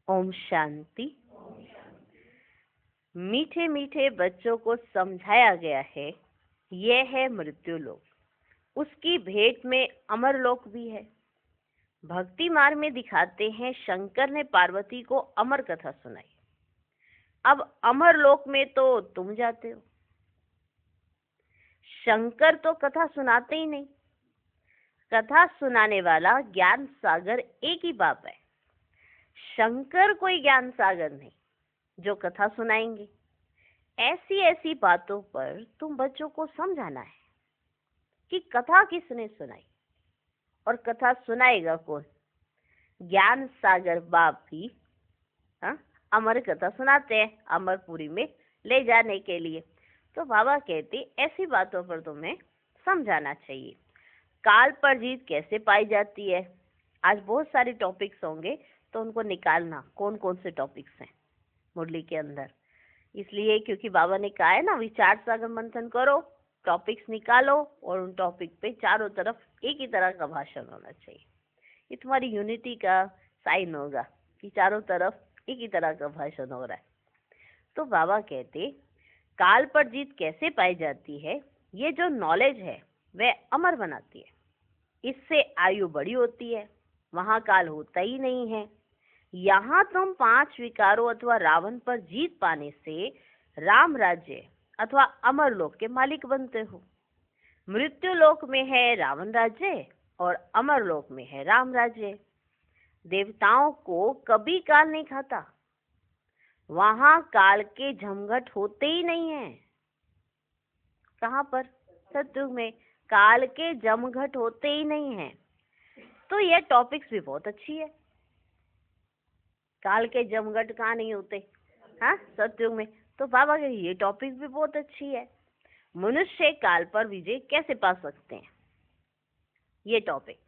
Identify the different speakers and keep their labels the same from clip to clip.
Speaker 1: ओम शांति। मीठे मीठे बच्चों को समझाया गया है, यह है मृत्यु लोक, उसकी भेंट में अमर लोक भी है। भक्ति मार्ग में दिखाते हैं शंकर ने पार्वती को अमर कथा सुनाई। अब अमर लोक में तो तुम जाते हो। शंकर तो कथा सुनाते ही नहीं। कथा सुनाने वाला ज्ञान सागर एक ही बाप है। शंकर कोई ज्ञान सागर नहीं जो कथा सुनाएंगे। ऐसी ऐसी बातों पर तुम बच्चों को समझाना है कि कथा किसने सुनाई और कथा सुनाएगा कौन। ज्ञान सागर बाप भी अमर कथा सुनाते हैं अमरपुरी में ले जाने के लिए। तो बाबा कहते ऐसी बातों पर तुम्हें समझाना चाहिए। काल पर जीत कैसे पाई जाती है। आज बहुत सारे टॉपिक्स होंगे तो उनको निकालना कौन कौन से टॉपिक्स हैं मुरली के अंदर। इसलिए क्योंकि बाबा ने कहा है ना, विचार सागर मंथन करो, टॉपिक्स निकालो और उन टॉपिक पे चारों तरफ एक ही तरह का भाषण होना चाहिए। ये तुम्हारी यूनिटी का साइन होगा कि चारों तरफ एक ही तरह का भाषण हो रहा है। तो बाबा कहते काल पर जीत कैसे पाई जाती है। ये जो नॉलेज है वह अमर बनाती है। इससे आयु बड़ी होती है। वहां काल होता ही नहीं है। यहाँ तुम 5 विकारों अथवा रावण पर जीत पाने से राम राज्य अथवा अमर लोक के मालिक बनते हो। मृत्यु लोक में है रावण राज्य और अमर लोक में है राम राज्य। देवताओं को कभी काल नहीं खाता। वहां काल के झमघट होते ही नहीं है। कहां पर? सतयुग में काल के जमघट होते ही नहीं है। तो ये टॉपिक्स भी बहुत अच्छी है। काल के जमघट कहाँ नहीं होते? हाँ, सतयुग में। तो बाबा के ये टॉपिक भी बहुत अच्छी है। मनुष्य काल पर विजय कैसे पा सकते हैं, ये टॉपिक।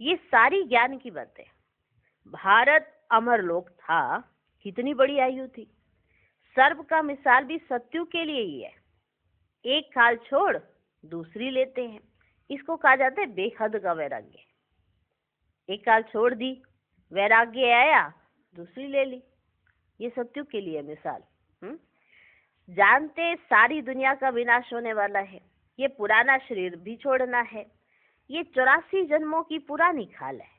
Speaker 1: ये सारी ज्ञान की बातें। भारत अमर लोक था, कितनी बड़ी आयु थी। सर्प का मिसाल भी सतयुग के लिए ही है। एक खाल छोड़ दूसरी लेते हैं। इसको कहा जाता है बेहद का वैराग्य। एक खाल छोड़ दी, वैराग्य आया, दूसरी ले ली। ये सतयुग के लिए मिसाल। जानते सारी दुनिया का विनाश होने वाला है। ये पुराना शरीर भी छोड़ना है। ये 84 जन्मों की पुरानी खाल है।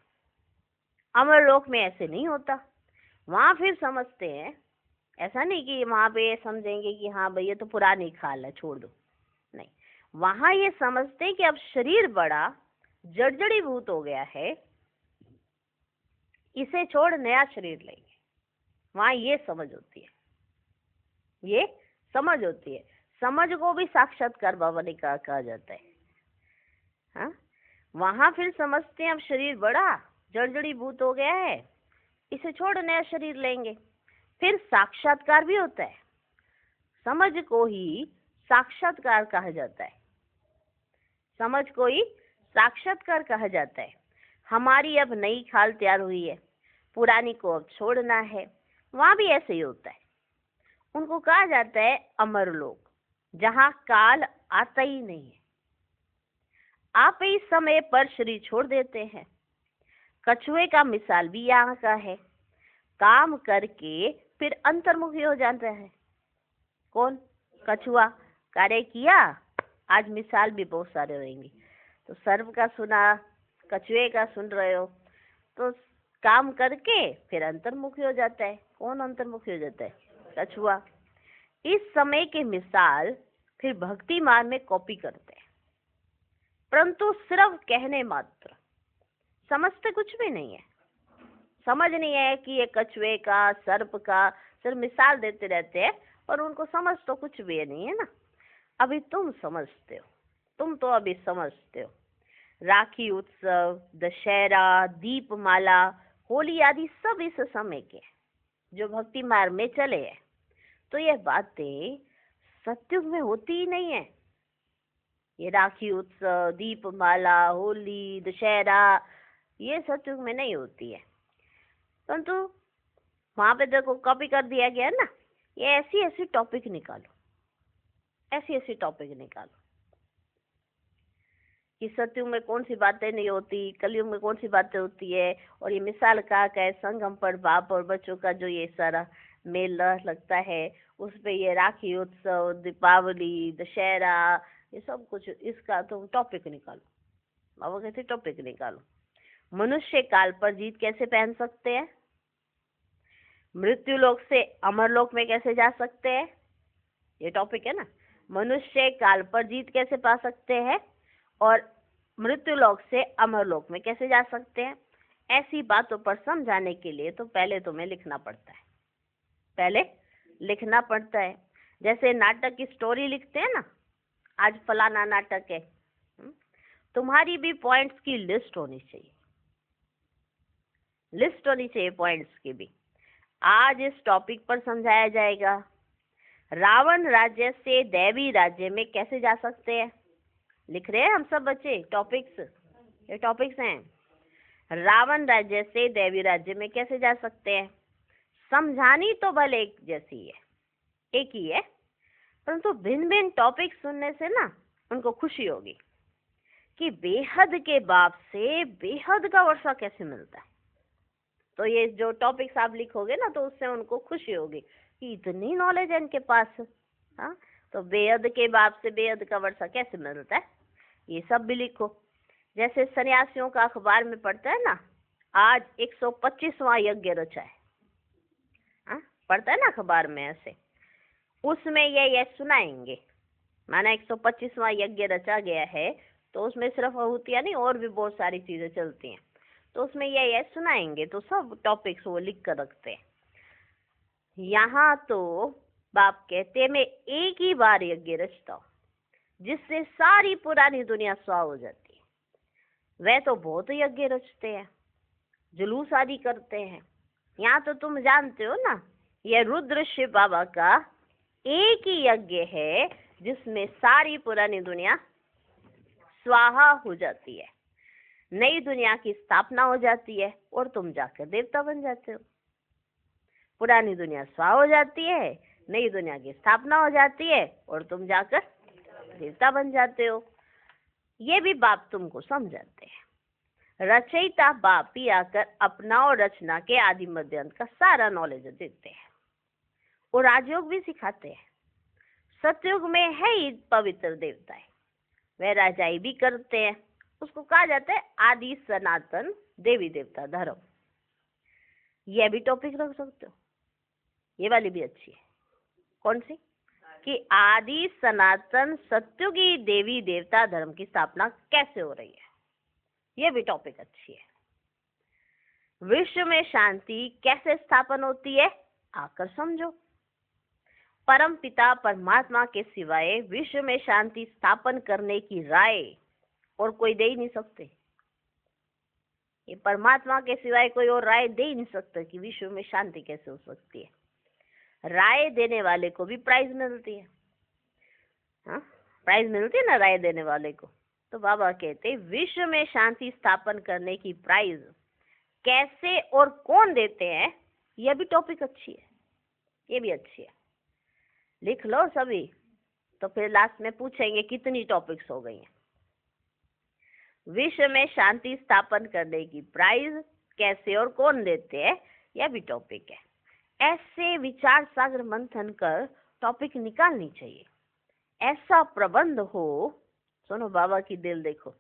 Speaker 1: अमर लोक में ऐसे नहीं होता। वहां फिर समझते हैं, ऐसा नहीं कि वहां पे समझेंगे कि हाँ भाई ये तो पुरानी खाल है, छोड़ दो। नहीं, वहां ये समझते हैं कि अब शरीर बड़ा जड़जड़ीभूत हो गया है, इसे छोड़ नया शरीर लेंगे। वहां ये समझ होती है, ये समझ होती है। समझ को भी साक्षात्कार बाबा ने कहा जाता है। हाँ, वहां फिर समझते हैं अब शरीर बड़ा जड़जड़ीभूत हो गया है, इसे छोड़ नया शरीर लेंगे। फिर साक्षात्कार भी होता है। समझ को ही साक्षात्कार कहा जाता है। समझ को ही साक्षात्कार कहा जाता है। हमारी अब नई खाल तैयार हुई है, पुरानी को अब छोड़ना है। वहां भी ऐसे ही होता है। उनको कहा जाता है अमर लोक, जहां काल आता ही नहीं है। आप इस समय पर शरीर छोड़ देते हैं। कछुए का मिसाल भी यहाँ का है। काम करके फिर अंतर्मुखी हो जाता है। कौन? कछुआ। कार्य किया, आज मिसाल भी बहुत सारे रहेंगे। तो सर्प का सुना, कछुए का सुन रहे हो, तो काम करके फिर अंतर्मुखी हो जाता है। कौन अंतर्मुखी हो जाता है? कछुआ। इस समय के मिसाल फिर भक्ति मार्ग में कॉपी करते हैं, परंतु सिर्फ कहने मात्र, समझते कुछ भी नहीं है। समझ नहीं है कि ये कछुए का, सर्प का, सिर्फ मिसाल देते रहते हैं और उनको समझ तो कुछ भी नहीं है ना। अभी तुम समझते हो, तुम तो अभी समझते हो। राखी उत्सव, दशहरा, दीपमाला, होली आदि सब इस समय के जो भक्ति मार्ग में चले हैं। तो ये बातें सतयुग में होती ही नहीं है। ये राखी उत्सव, दीपमाला, होली, दशहरा, ये सतयुग में नहीं होती है। परंतु वहां पे देखो कॉपी कर दिया गया है ना। ये ऐसी ऐसी टॉपिक निकालो, ऐसी ऐसी टॉपिक निकालो। कि सतयुग में कौन सी बातें नहीं होती, कलयुग में कौन सी बातें होती है, और ये मिसाल का है संगम पर बाप और बच्चों का जो ये सारा मेला लगता है, उस पे ये राखी उत्सव, दीपावली, दशहरा, ये सब कुछ, इसका तुम टॉपिक निकालो। बाबा कहते टॉपिक निकालो। मनुष्य काल पर जीत कैसे पहन सकते हैं, मृत्यु लोक से अमर लोक में कैसे जा सकते हैं, ये टॉपिक है ना। मनुष्य काल पर जीत कैसे पा सकते हैं और मृत्यु लोक से अमर लोक में कैसे जा सकते हैं, ऐसी बातों पर समझाने के लिए तो पहले तुम्हें लिखना पड़ता है, पहले लिखना पड़ता है। जैसे नाटक की स्टोरी लिखते हैं ना, आज फलाना नाटक है, तुम्हारी भी पॉइंट्स की लिस्ट होनी चाहिए, लिस्ट होनी चाहिए पॉइंट्स की भी। आज इस टॉपिक पर समझाया जाएगा रावण राज्य से दैवी राज्य में कैसे जा सकते हैं। लिख रहे हैं हम सब बच्चे टॉपिक्स, ये टॉपिक्स हैं। रावण राज्य से दैवी राज्य में कैसे जा सकते हैं। समझानी तो भले एक जैसी है, एक ही है, परंतु भिन्न भिन्न टॉपिक सुनने से ना उनको खुशी होगी कि बेहद के बाप से बेहद का वर्षा कैसे मिलता है। तो ये जो टॉपिक्स आप लिखोगे ना, तो उससे उनको खुशी होगी कि इतनी नॉलेज है इनके पास। हाँ, तो बेहद के बाप से बेहद का वर्षा कैसे मिलता है, ये सब भी लिखो। जैसे सन्यासियों का अखबार में पढ़ता है ना, आज 125वां यज्ञ रचा है, हाँ पढ़ता है ना अखबार में ऐसे, उसमें ये सुनाएंगे, माना 125वां यज्ञ रचा गया है, तो उसमें सिर्फ आहुतियाँ नहीं और भी बहुत सारी चीजें चलती हैं, तो उसमें ये सुनाएंगे। तो सब टॉपिक्स वो लिख कर रखते हैं। यहाँ तो बाप कहते मैं एक ही बार यज्ञ रचता हूँ जिससे सारी पुरानी दुनिया स्वाह हो जाती है। वह तो बहुत यज्ञ रचते हैं, जुलूस आदि करते हैं। यहाँ तो तुम जानते हो ना, यह रुद्र शिव बाबा का एक ही यज्ञ है जिसमें सारी पुरानी दुनिया स्वाहा हो जाती है, नई दुनिया की स्थापना हो जाती है और तुम जाकर देवता बन जाते हो। पुरानी दुनिया स्वाहा हो जाती है, नई दुनिया की स्थापना हो जाती है और तुम जाकर देवता बन जाते हो। ये भी बाप तुमको समझाते हैं। रचयिता बाप ही आकर अपना और रचना के आदि मध्य अंत का सारा नॉलेज देते हैं और राजयोग भी सिखाते हैं। सतयुग में है ही पवित्र देवता है, वह राजाई भी करते हैं, उसको कहा जाता है आदि सनातन देवी देवता धर्म। यह भी टॉपिक रख सकते हो, ये वाली भी अच्छी है। कौन सी, कि आदि सनातन सत्युगी देवी देवता धर्म की स्थापना कैसे हो रही है, यह भी टॉपिक अच्छी है। विश्व में शांति कैसे स्थापन होती है, आकर समझो। परम पिता परमात्मा के सिवाय विश्व में शांति स्थापन करने की राय और कोई दे ही नहीं सकते। ये परमात्मा के सिवाय कोई और राय दे ही नहीं सकता कि विश्व में शांति कैसे हो सकती है। राय देने वाले को भी प्राइज मिलती है, हाँ प्राइज मिलती है ना राय देने वाले को। तो बाबा कहते विश्व में शांति स्थापन करने की प्राइज कैसे और कौन देते हैं, यह भी टॉपिक अच्छी है, ये भी अच्छी है। लिख लो सभी, तो फिर लास्ट में पूछेंगे कितनी टॉपिक्स हो गई हैं। विश्व में शांति स्थापन करने की प्राइज कैसे और कौन देते हैं, यह भी टॉपिक है। ऐसे विचार सागर मंथन कर टॉपिक निकालनी चाहिए। ऐसा प्रबंध हो, सुनो बाबा की दिल देखो,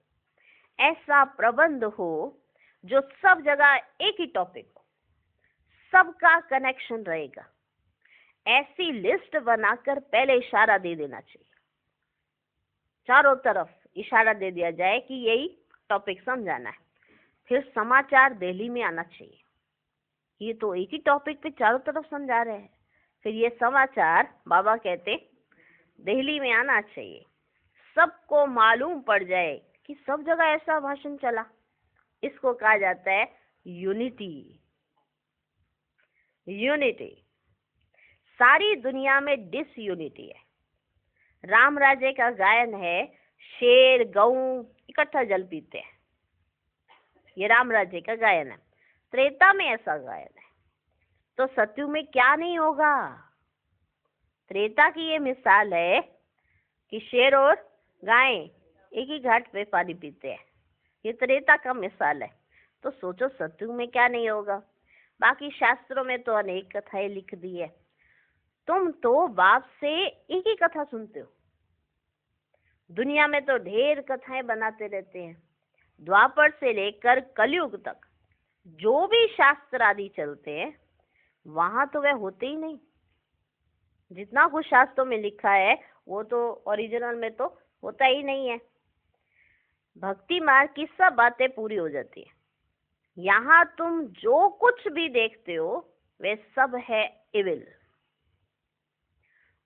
Speaker 1: ऐसा प्रबंध हो जो सब जगह एक ही टॉपिक हो, सबका कनेक्शन रहेगा। ऐसी लिस्ट बनाकर पहले इशारा दे देना चाहिए, चारों तरफ इशारा दे दिया जाए कि यही टॉपिक समझाना है। फिर समाचार दिल्ली में आना चाहिए, ये तो एक ही टॉपिक पे चारों तरफ समझा रहे हैं, फिर ये समाचार बाबा कहते दिल्ली में आना चाहिए, सबको मालूम पड़ जाए कि सब जगह ऐसा भाषण चला। इसको कहा जाता है यूनिटी। यूनिटी, सारी दुनिया में डिसयूनिटी है। राम राज्य का गायन है, शेर गऊ इकट्ठा जल पीते हैं, ये राम राज्य का गायन है। त्रेता में ऐसा गायन है, तो सतयुग में क्या नहीं होगा। त्रेता की ये मिसाल है कि शेर और गाय एक ही घाट पे पानी पीते हैं। ये त्रेता का मिसाल है। तो सोचो सतयुग में क्या नहीं होगा। बाकी शास्त्रों में तो अनेक कथाएं लिख दी है। तुम तो बाप से एक ही कथा सुनते हो। दुनिया में तो ढेर कथाएं बनाते रहते हैं। द्वापर से लेकर कलयुग तक जो भी शास्त्र आदि चलते हैं वहां तो वह होते ही नहीं। जितना कुछ शास्त्रों में लिखा है वो तो ओरिजिनल में तो होता ही नहीं है। भक्ति मार्ग की सब बातें पूरी हो जाती है। यहाँ तुम जो कुछ भी देखते हो वे सब है इविल।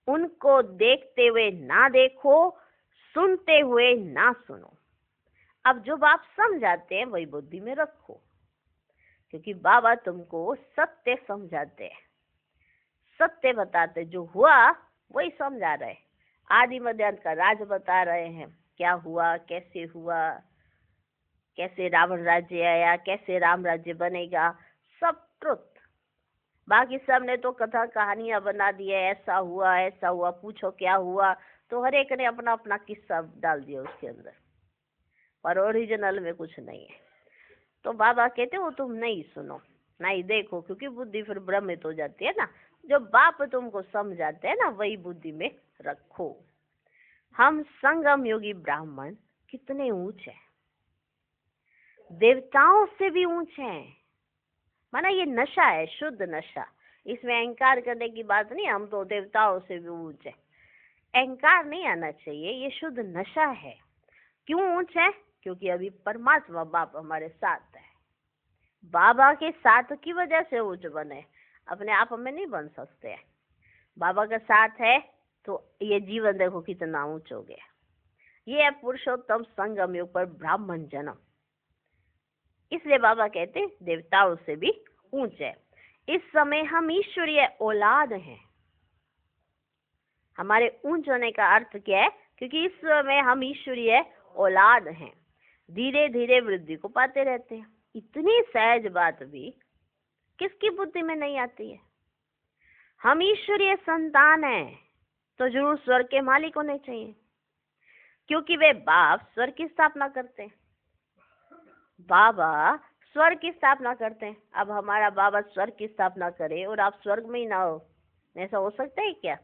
Speaker 1: उनको देखते हुए ना देखो, सुनते हुए ना सुनो। अब जो बाप समझाते हैं वही बुद्धि में रखो, क्योंकि बाबा तुमको सत्य समझाते हैं, सत्य बताते। जो हुआ वही समझा रहे। आदि मध्य अंत का राज बता रहे हैं, क्या हुआ, कैसे हुआ, कैसे रावण राज्य आया, कैसे राम राज्य बनेगा, सब ट्रुथ। बाकी सब ने तो कथा कहानियां बना दी है, ऐसा हुआ, पूछो क्या हुआ। तो हर एक ने अपना अपना किस्सा डाल दिया उसके अंदर, और ओरिजिनल में कुछ नहीं है। तो बाबा कहते हो तुम नहीं सुनो, नहीं देखो, क्योंकि बुद्धि फिर भ्रमित हो जाती है ना। जो बाप तुमको समझाते हैं ना वही बुद्धि में रखो। हम संगम योगी ब्राह्मण कितने ऊंचे हैं, देवताओं से भी ऊंचे हैं। माना ये नशा है, शुद्ध नशा। इसमें अहंकार करने की बात नहीं, हम तो देवताओं से भी ऊंचे। अहंकार नहीं आना चाहिए, ये शुद्ध नशा है। क्यों ऊंचे है? क्योंकि अभी परमात्मा बाप हमारे साथ है। बाबा के साथ की वजह से ऊंच बने, अपने आप में नहीं बन सकते हैं। बाबा का साथ है तो ये जीवन देखो कितना ऊंच हो गया। ये है पुरुषोत्तम संगम युग पर ब्राह्मण जन्म। इसलिए बाबा कहते देवताओं से भी ऊंचे। इस समय हम ईश्वरीय औलाद हैं। हमारे ऊंच होने का अर्थ क्या है? क्योंकि इस समय हम ईश्वरीय औलाद हैं, धीरे धीरे वृद्धि को पाते रहते हैं। इतनी सहज बात भी किसकी बुद्धि में नहीं आती है? हम ईश्वरीय संतान हैं तो जरूर स्वर्ग के मालिक होने चाहिए, क्योंकि वे बाप स्वर्ग की स्थापना करते हैं। बाबा स्वर्ग की स्थापना करते हैं। अब हमारा बाबा स्वर्ग की स्थापना करे और आप स्वर्ग में ही ना हो, ऐसा हो सकता है क्या?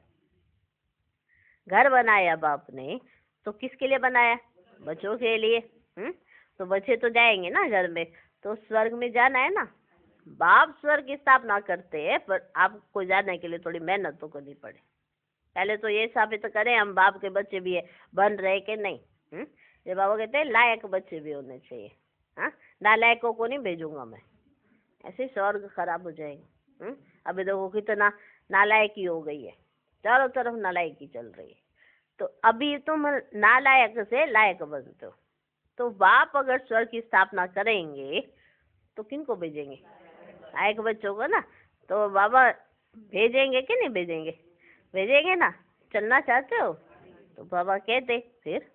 Speaker 1: घर बनाया बाप ने तो किसके लिए बनाया? बच्चों के लिए। तो बच्चे तो जाएंगे ना घर में, तो स्वर्ग में जाना है ना। बाप स्वर्ग की स्थापना करते हैं, पर आपको जाने के लिए थोड़ी मेहनत तो करनी पड़े। पहले तो ये साबित करें हम बाप के बच्चे भी है, बन रहे कि नहीं। ये बाबा कहते हैं लायक बच्चे भी होने चाहिए। हाँ, नालायकों को नहीं भेजूंगा मैं, ऐसे स्वर्ग खराब हो जाएगा। अभी देखो कितना नालायकी हो गई है, चारों तरफ नालायकी चल रही है। तो अभी तुम नालायक से लायक बनते हो। तो बाप अगर स्वर्ग की स्थापना करेंगे तो किनको भेजेंगे? लायक बच्चों को ना। तो बाबा भेजेंगे कि नहीं भेजेंगे? भेजेंगे ना। चलना चाहते हो तो बाबा कहते फिर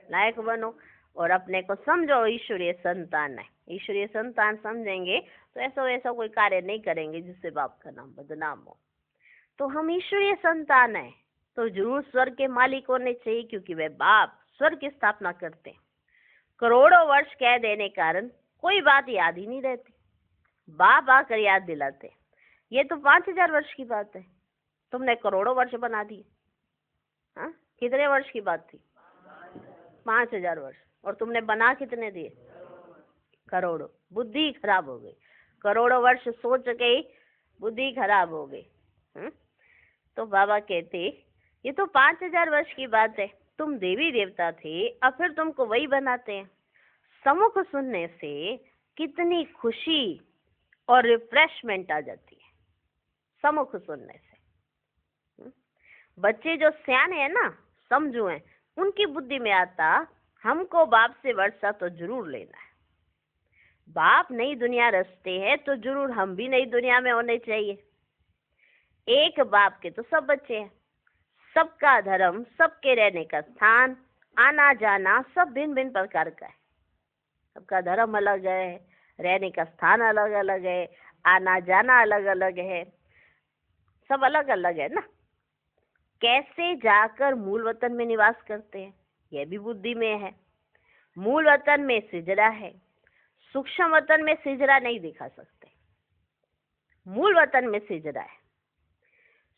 Speaker 1: लायक बनो और अपने को समझो ईश्वरीय संतान है। ईश्वरीय संतान समझेंगे तो ऐसा वैसा कोई कार्य नहीं करेंगे जिससे बाप का नाम बदनाम हो। तो हम ईश्वरीय संतान है तो जरूर स्वर्ग के मालिक होने चाहिए, क्योंकि वे बाप स्वर्ग की स्थापना करते हैं। करोड़ों वर्ष कह देने कारण कोई बात याद ही नहीं रहती, बाप आकर याद दिलाते। ये तो 5000 वर्ष की बात है, तुमने करोड़ों वर्ष बना दिए। हाँ, कितने वर्ष की बात थी? 5000 वर्ष। और तुमने बना कितने दिए? करोड़ों। बुद्धि खराब हो गई। करोड़ों वर्ष सोच गई, बुद्धि खराब हो गई। तो बाबा कहते ये तो 5000 वर्ष की बात है, तुम देवी देवता थे, अब फिर तुमको वही बनाते हैं। सम्मुख सुनने से कितनी खुशी और रिफ्रेशमेंट आ जाती है, सम्मुख सुनने से। बच्चे जो सियाने हैं ना, समझो हैं, उनकी बुद्धि में आता हमको बाप से वर्षा तो जरूर लेना है। बाप नई दुनिया रचते हैं तो जरूर हम भी नई दुनिया में होने चाहिए। एक बाप के तो सब बच्चे हैं, सबका धर्म, सबके रहने का स्थान, आना जाना सब भिन्न भिन्न प्रकार का है। सबका धर्म अलग है, रहने का स्थान अलग अलग है, आना जाना अलग अलग है, सब अलग अलग है ना। कैसे जाकर मूल वतन में निवास करते हैं? यह भी बुद्धि में है। मूल वतन में सिजरा है, सूक्ष्म वतन में सिजरा नहीं दिखा सकते। मूल वतन में सिजरा है,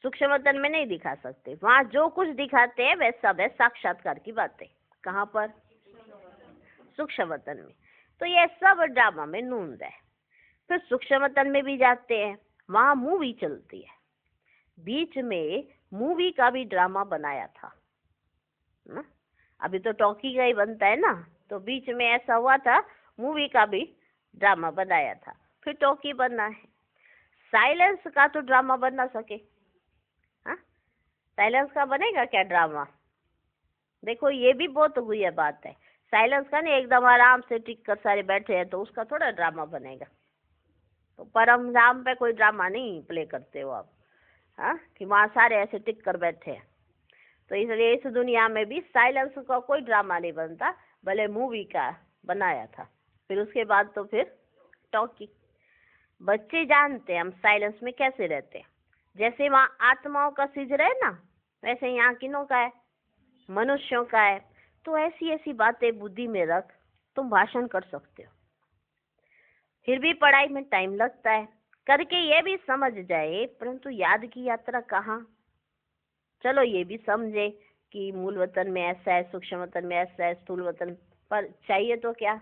Speaker 1: सूक्ष्म वतन में नहीं दिखा सकते। वहां जो कुछ दिखाते हैं वह सब है साक्षात्कार की बातें। कहाँ पर? सूक्ष्म वतन में। तो यह सब ड्रामा में नूंद है। फिर सूक्ष्म वतन में भी जाते हैं, वहां मूवी चलती है। बीच में मूवी का भी ड्रामा बनाया था ना, अभी तो टॉकी का ही बनता है ना, तो बीच में ऐसा हुआ था मूवी का भी ड्रामा बनाया था, फिर टॉकी बना है। साइलेंस का तो ड्रामा बन ना सके। हाँ, साइलेंस का बनेगा क्या ड्रामा? देखो ये भी बहुत हुई बात है। साइलेंस का नहीं, एकदम आराम से टिक कर सारे बैठे हैं, तो उसका थोड़ा ड्रामा बनेगा। तो परम धाम पे कोई ड्रामा नहीं प्ले करते हो आप, हाँ, कि वहाँ सारे ऐसे टिक कर बैठे हैं। तो इसलिए इस दुनिया में भी साइलेंस का कोई ड्रामा नहीं बनता, भले मूवी का बनाया था। फिर उसके बाद तो फिर टॉकी। बच्चे जानते हैं हम साइलेंस में कैसे रहते हैं। जैसे वहाँ आत्माओं का सिजरा है ना, वैसे यहाँ किनों का है? मनुष्यों का है। तो ऐसी ऐसी बातें बुद्धि में रख, तुम भाषण कर सकते हो। फिर भी पढ़ाई में टाइम लगता है, करके ये भी समझ जाए, परंतु याद की यात्रा कहाँ? चलो ये भी समझे कि मूल वतन में ऐसा है, सूक्ष्म वतन में ऐसा है, स्थूल वतन पर चाहिए तो क्या?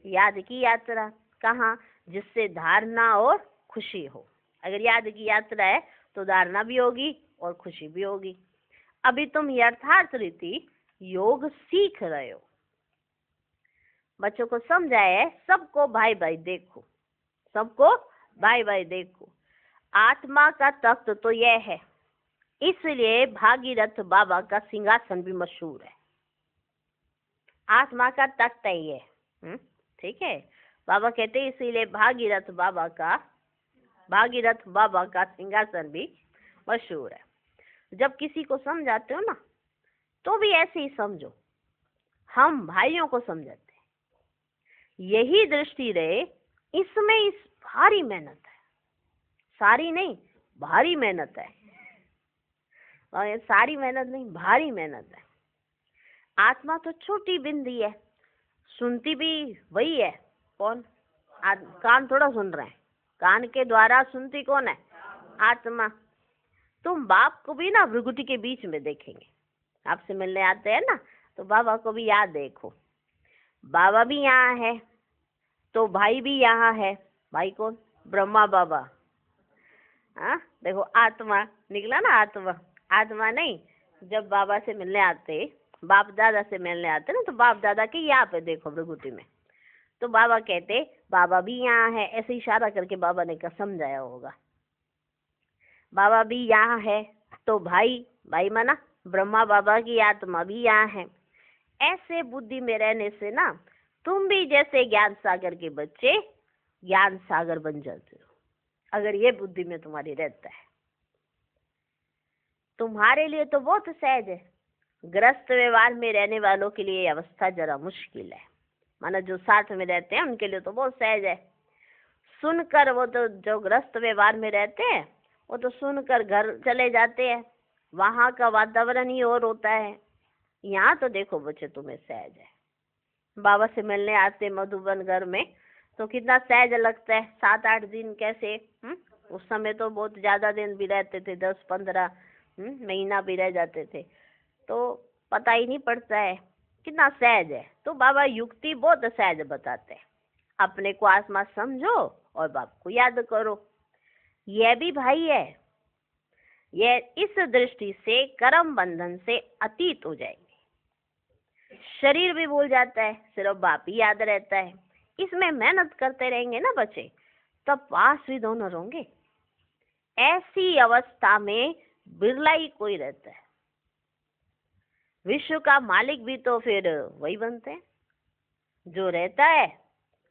Speaker 1: याद की यात्रा। कहाँ? जिससे धारणा और खुशी हो। अगर याद की यात्रा है तो धारणा भी होगी और खुशी भी होगी। अभी तुम यथार्थ रीति योग सीख रहे हो, बच्चों को समझाए, सबको भाई भाई देखो, सबको भाई भाई देखो। आत्मा का तख्त तो यह है, इसलिए भागीरथ बाबा का सिंहासन भी मशहूर है। आत्मा का तख्त है ये, ठीक है। बाबा कहते हैं इसीलिए भागीरथ बाबा का सिंहासन भी मशहूर है। जब किसी को समझाते हो ना, तो भी ऐसे ही समझो, हम भाइयों को समझाते हैं, यही दृष्टि रहे। इसमें इस भारी मेहनत है, सारी नहीं भारी मेहनत है, और सारी मेहनत नहीं भारी मेहनत है। आत्मा तो छोटी बिंदी है, सुनती भी वही है। कौन? कान थोड़ा सुन रहे हैं, कान के द्वारा सुनती कौन है? आत्मा। तुम बाप को भी ना भृगुटी के बीच में देखेंगे, आपसे मिलने आते हैं ना, तो बाबा को भी याद देखो, बाबा भी यहाँ है, तो भाई भी यहाँ है। भाई कौन? ब्रह्मा बाबा। हाँ, देखो आत्मा निकला ना, आत्मा नहीं। जब बाबा से मिलने आते, बाप दादा से मिलने आते ना, तो बाप दादा के यहाँ पे देखो भृगुटी में, तो बाबा कहते बाबा भी यहाँ है, ऐसे इशारा करके बाबा ने समझाया होगा। बाबा भी यहाँ है, तो भाई माना ब्रह्मा बाबा की आत्मा भी यहाँ है। ऐसे बुद्धि में रहने से ना, तुम भी जैसे ज्ञान सागर के बच्चे ज्ञान सागर बन जाते हो, अगर ये बुद्धि में तुम्हारी रहता है। तुम्हारे लिए तो बहुत सहज है, ग्रस्त व्यवहार में रहने वालों के लिए अवस्था जरा मुश्किल है। माना जो साथ में रहते हैं उनके लिए तो बहुत सहज है, सुनकर वो तो जो ग्रस्त व्यवहार में रहते हैं वो तो सुनकर घर चले जाते हैं, वहां का वातावरण ही और होता है। यहाँ तो देखो बच्चे तुम्हें सहज है, बाबा से मिलने आते मधुबन घर में तो कितना सहज लगता है। 7-8 दिन कैसे, उस समय तो बहुत ज्यादा दिन भी रहते थे, 10-15 महीना भी रह जाते थे, तो पता ही नहीं पड़ता है कितना सहज है। तो बाबा युक्ति बहुत सहज बताते हैं, अपने को आत्मा समझो और बाप को याद करो। यह भी भाई है, यह इस दृष्टि से कर्म बंधन से अतीत हो जाएंगे। शरीर भी भूल जाता है, सिर्फ बाप ही याद रहता है। इसमें मेहनत करते रहेंगे ना बच्चे, तब पास भी दोनों होंगे। ऐसी अवस्था में बिरला ही कोई रहता है। विश्व का मालिक भी तो फिर वही बनते हैं, जो रहता है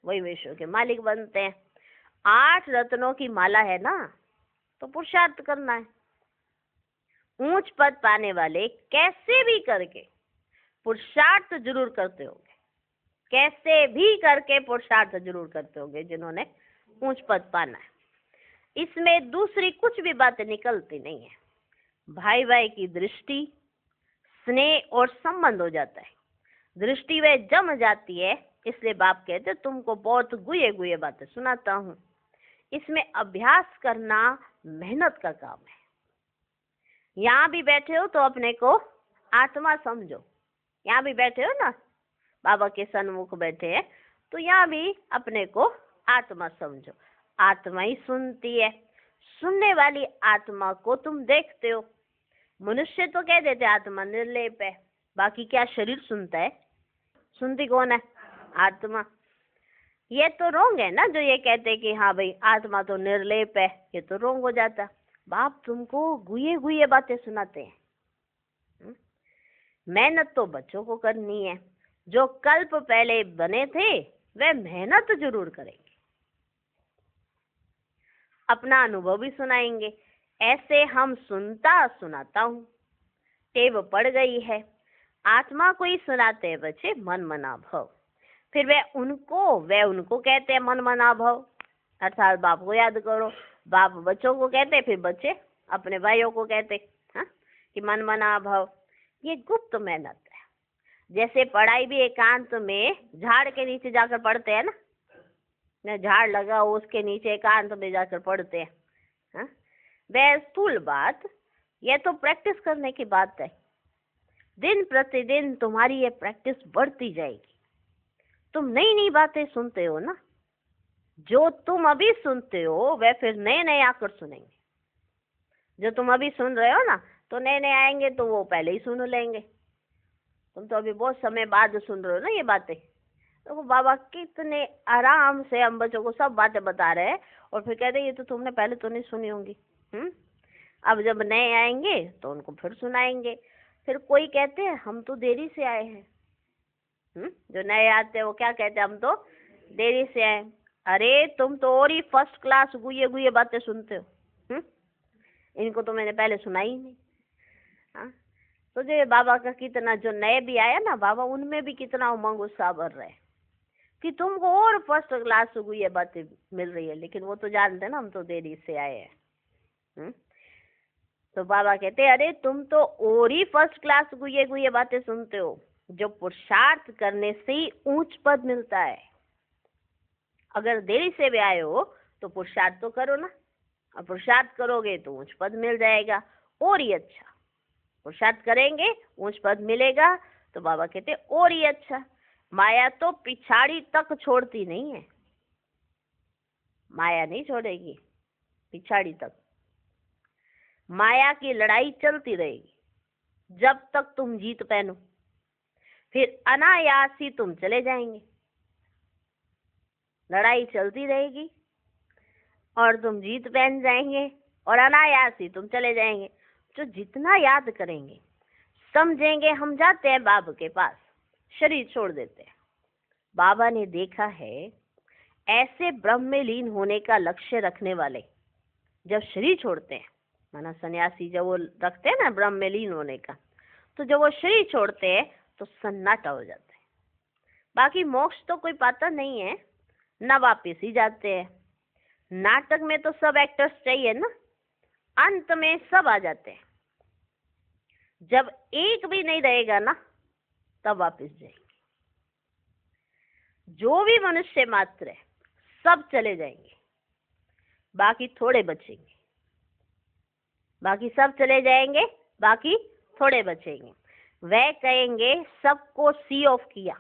Speaker 1: वही विश्व के मालिक बनते हैं। 8 रत्नों की माला है ना, तो पुरुषार्थ करना है। ऊंच पद पाने वाले कैसे भी करके पुरुषार्थ जरूर करते होंगे, कैसे भी करके पुरुषार्थ जरूर करते होंगे जिन्होंने ऊंच पद पाना है। इसमें दूसरी कुछ भी बातें निकलती नहीं है। भाई भाई की दृष्टि, स्नेह और संबंध हो जाता है। दृष्टि वे जम जाती है, इसलिए बाप कहते तुमको बहुत गुये गुये बातें सुनाता हूँ। इसमें अभ्यास करना मेहनत का काम है। यहाँ भी बैठे हो तो अपने को आत्मा समझो। यहाँ भी बैठे हो ना, बाबा के सन्मुख बैठे हैं, तो यहाँ भी अपने को आत्मा समझो। आत्मा ही सुनती है। सुनने वाली आत्मा को तुम देखते हो। मनुष्य तो कह देते आत्मा निर्लेप है, बाकी क्या शरीर सुनता है? सुनती कौन है? आत्मा। ये तो रोंग है ना जो ये कहते कि हाँ भाई आत्मा तो निर्लेप है, ये तो रोंग हो जाता। बाप तुमको गुये गुये बातें सुनाते हैं। मेहनत तो बच्चों को करनी है। जो कल्प पहले बने थे वे मेहनत जरूर करेंगे, अपना अनुभव भी सुनाएंगे। ऐसे हम सुनता सुनाता हूँ, टेव पड़ गई है। आत्मा को ही सुनाते हैं बच्चे मन मना भव। फिर वे उनको कहते हैं मन मना भव, अर्थात बाप को याद करो। बाप बच्चों को कहते, फिर बच्चे अपने भाइयों को कहते हाँ कि मन मना भव। ये गुप्त मेहनत है। जैसे पढ़ाई भी एकांत में झाड़ के नीचे जाकर पढ़ते हैं ना, झाड़ लगा हो उसके नीचे एकांत में जाकर पढ़ते हैं। हाँ, वह स्थूल बात, यह तो प्रैक्टिस करने की बात है। दिन प्रतिदिन तुम्हारी ये प्रैक्टिस बढ़ती जाएगी। तुम नई नई बातें सुनते हो ना, जो तुम अभी सुनते हो वह फिर नए नए आकर सुनेंगे। जो तुम अभी सुन रहे हो ना, तो नए नए आएंगे तो वो पहले ही सुन लेंगे। तुम तो अभी बहुत समय बाद सुन रहे हो ना ये बातें। तो बाबा कितने आराम से हम बच्चों को सब बातें बता रहे हैं, और फिर कहते हैं ये तो तुमने पहले तो नहीं सुनी होंगी। अब जब नए आएंगे तो उनको फिर सुनाएंगे। फिर कोई कहते हैं हम तो देरी से आए हैं। जो नए आते हैं वो क्या कहते हैं, हम तो देरी से आए। अरे तुम तो और ही फर्स्ट क्लास गुये गुये बातें सुनते हो। इनको तो मैंने पहले सुनाई ही नहीं। हाँ, तो जो बाबा का कितना, जो नए भी आया ना बाबा, उनमें भी कितना उमंग उत्साह भर रहा है कि तुमको और फर्स्ट क्लास गुये बातें मिल रही है। लेकिन वो तो जानते हैं ना हम तो देरी से आए हैं। तो बाबा कहते अरे तुम तो और ही फर्स्ट क्लास गुये गुये बातें सुनते हो। जो पुरुषार्थ करने से ही ऊंच पद मिलता है। अगर देरी से भी आए हो तो पुरुषार्थ तो करो ना, और पुरुषार्थ करोगे तो ऊंच पद मिल जाएगा। और ही अच्छा पुरुषार्थ करेंगे ऊंच पद मिलेगा। तो बाबा कहते और ही अच्छा। माया तो पिछाड़ी तक छोड़ती नहीं है। माया नहीं छोड़ेगी पिछाड़ी तक। माया की लड़ाई चलती रहेगी जब तक तुम जीत पहनो। फिर अनायास ही तुम चले जाएंगे। लड़ाई चलती रहेगी और तुम जीत पहन जाएंगे, और अनायास ही तुम चले जाएंगे। जो जितना याद करेंगे, समझेंगे हम जाते हैं बाबा के पास, शरीर छोड़ देते हैं। बाबा ने देखा है ऐसे ब्रह्म में लीन होने का लक्ष्य रखने वाले जब शरीर छोड़ते हैं, माना सन्यासी जब वो रखते हैं ना ब्रह्म में लीन होने का, तो जब वो शरीर छोड़ते हैं तो सन्नाटा हो जाता है। बाकी मोक्ष तो कोई पाता नहीं है, न वापिस ही जाते हैं। नाटक में तो सब एक्टर्स चाहिए ना, अंत में सब आ जाते हैं। जब एक भी नहीं रहेगा ना तब वापिस जाएंगे। जो भी मनुष्य मात्र है सब चले जाएंगे, बाकी थोड़े बचेंगे। बाकी सब चले जाएंगे, बाकी थोड़े बचेंगे। वह कहेंगे सबको सी ऑफ किया।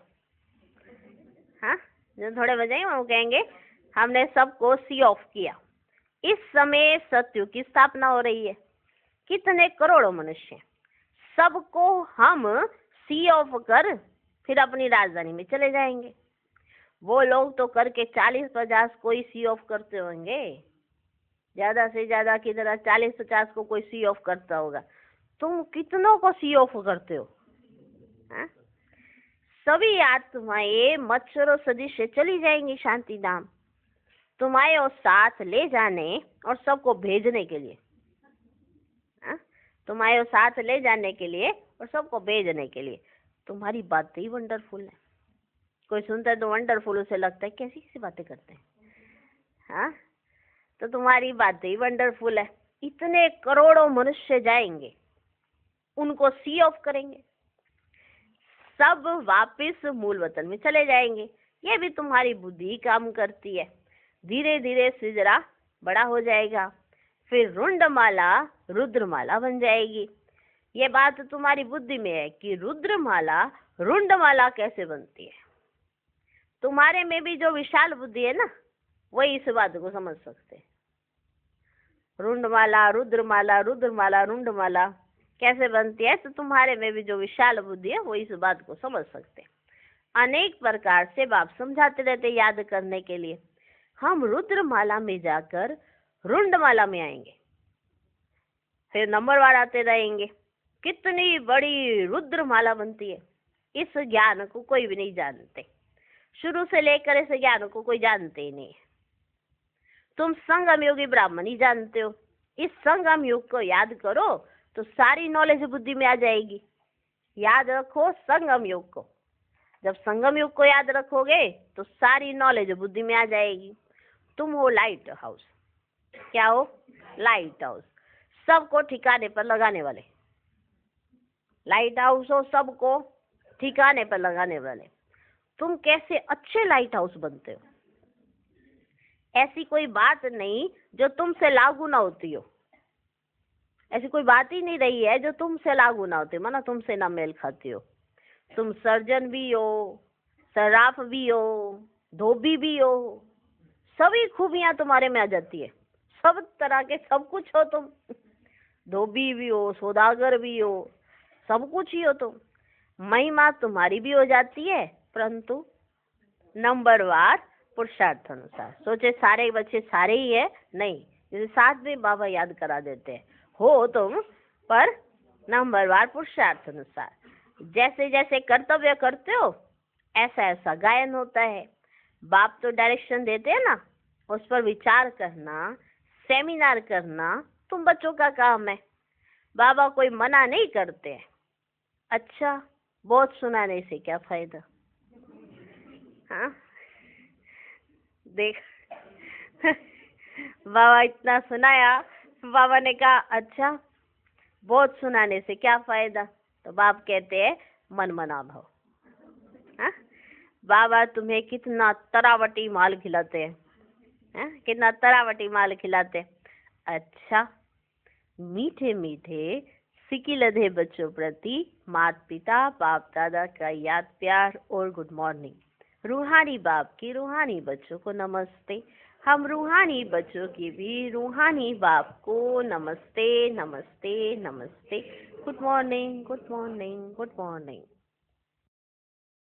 Speaker 1: हाँ, जो थोड़े बचेंगे वो कहेंगे हमने सबको सी ऑफ किया। इस समय सत्युग की स्थापना हो रही है। कितने करोड़ों मनुष्य, सबको हम सी ऑफ कर फिर अपनी राजधानी में चले जाएंगे। वो लोग तो करके 40-50 कोई सी ऑफ करते होंगे, ज्यादा से ज्यादा की तरह 40-50 को कोई सी ऑफ करता होगा। तुम कितनों को सी ऑफ करते हो? हा? सभी आत्माएं मच्छरों सदृश चली जाएंगी शांति धाम, तुम्हारे साथ ले जाने और सबको भेजने के लिए। तुम्हारे साथ ले जाने के लिए और सबको भेजने के लिए। तुम्हारी बातें ही वंडरफुल है। कोई सुनता है तो वंडरफुल उसे लगता है कैसी सी बातें करते हैं। हाँ, तो तुम्हारी बातें ही वंडरफुल है। इतने करोड़ों मनुष्य जाएंगे, उनको सी ऑफ करेंगे। सब वापस मूल वतन में चले जाएंगे। ये भी तुम्हारी बुद्धि काम करती है। धीरे धीरे सिजरा बड़ा हो जाएगा, फिर रुंडमाला रुद्रमाला बन जाएगी। ये बात तुम्हारी बुद्धि में है कि रुद्रमाला रुंडमाला कैसे बनती है। तुम्हारे में भी जो विशाल बुद्धि है ना, वही इस बात को समझ सकते हैं। रुंडमाला रुद्रमाला रुद्रमाला रुंडमाला कैसे बनती है, तो तुम्हारे में भी जो विशाल बुद्धि है वो इस बात को समझ सकते हैं। अनेक प्रकार से बाप समझाते रहते याद करने के लिए। हम रुद्रमाला में जाकर रुंडमाला में आएंगे, फिर नंबरवार आते रहेंगे। कितनी बड़ी रुद्रमाला बनती है, इस ज्ञान को कोई भी नहीं जानते। शुरू से लेकर इस ज्ञान को कोई जानते ही नहीं है। तुम संगम योगी ब्राह्मण ही जानते हो। इस संगम युग को याद करो तो सारी नॉलेज बुद्धि में आ जाएगी। याद रखो संगम युग को। जब संगम युग को याद रखोगे तो सारी नॉलेज बुद्धि में आ जाएगी। तुम हो लाइट हाउस। क्या हो? Light house. सबको ठिकाने पर लगाने वाले। लाइट हाउस हो, सबको ठिकाने पर लगाने वाले। तुम कैसे अच्छे लाइट हाउस बनते हो। ऐसी कोई बात नहीं जो तुमसे लागू ना होती हो। ऐसी कोई बात ही नहीं रही है जो तुमसे लागू ना होती, माना तुमसे ना मेल खाती हो। तुम सर्जन भी हो, सराफ भी हो, धोबी भी हो, सभी खूबियां तुम्हारे में आ जाती है। सब तरह के सब कुछ हो तुम। धोबी भी हो, सौदागर भी हो, सब कुछ ही हो तुम। महिमा तुम्हारी भी हो जाती है, परंतु नंबरवार पुरुषार्थ अनुसार। सोचे सारे बच्चे सारे ही है, नहीं। जैसे साथ में बाबा याद करा देते हैं, हो तुम पर नंबरवार पुरुषार्थ अनुसार। जैसे जैसे कर्तव्य करते हो ऐसा ऐसा गायन होता है। बाप तो डायरेक्शन देते हैं ना, उस पर विचार करना, सेमिनार करना तुम बच्चों का काम है। बाबा कोई मना नहीं करते हैं। अच्छा, बहुत सुनाने से क्या फायदा। हाँ देख बाबा इतना सुनाया, बाबा ने कहा अच्छा बहुत सुनाने से क्या फायदा। तो बाप कहते हैं मन मना भाव। हाँ, बाबा तुम्हें कितना तरावटी माल खिलाते हैं। हाँ? कितना तरावटी माल खिलाते हैं। अच्छा, मीठे मीठे सिकी लधे बच्चों प्रति माता पिता बाप दादा का याद प्यार और गुड मॉर्निंग। रूहानी बाप की रूहानी बच्चों को नमस्ते। हम रूहानी बच्चों की भी रूहानी बाप को नमस्ते नमस्ते नमस्ते। Good morning good morning good morning.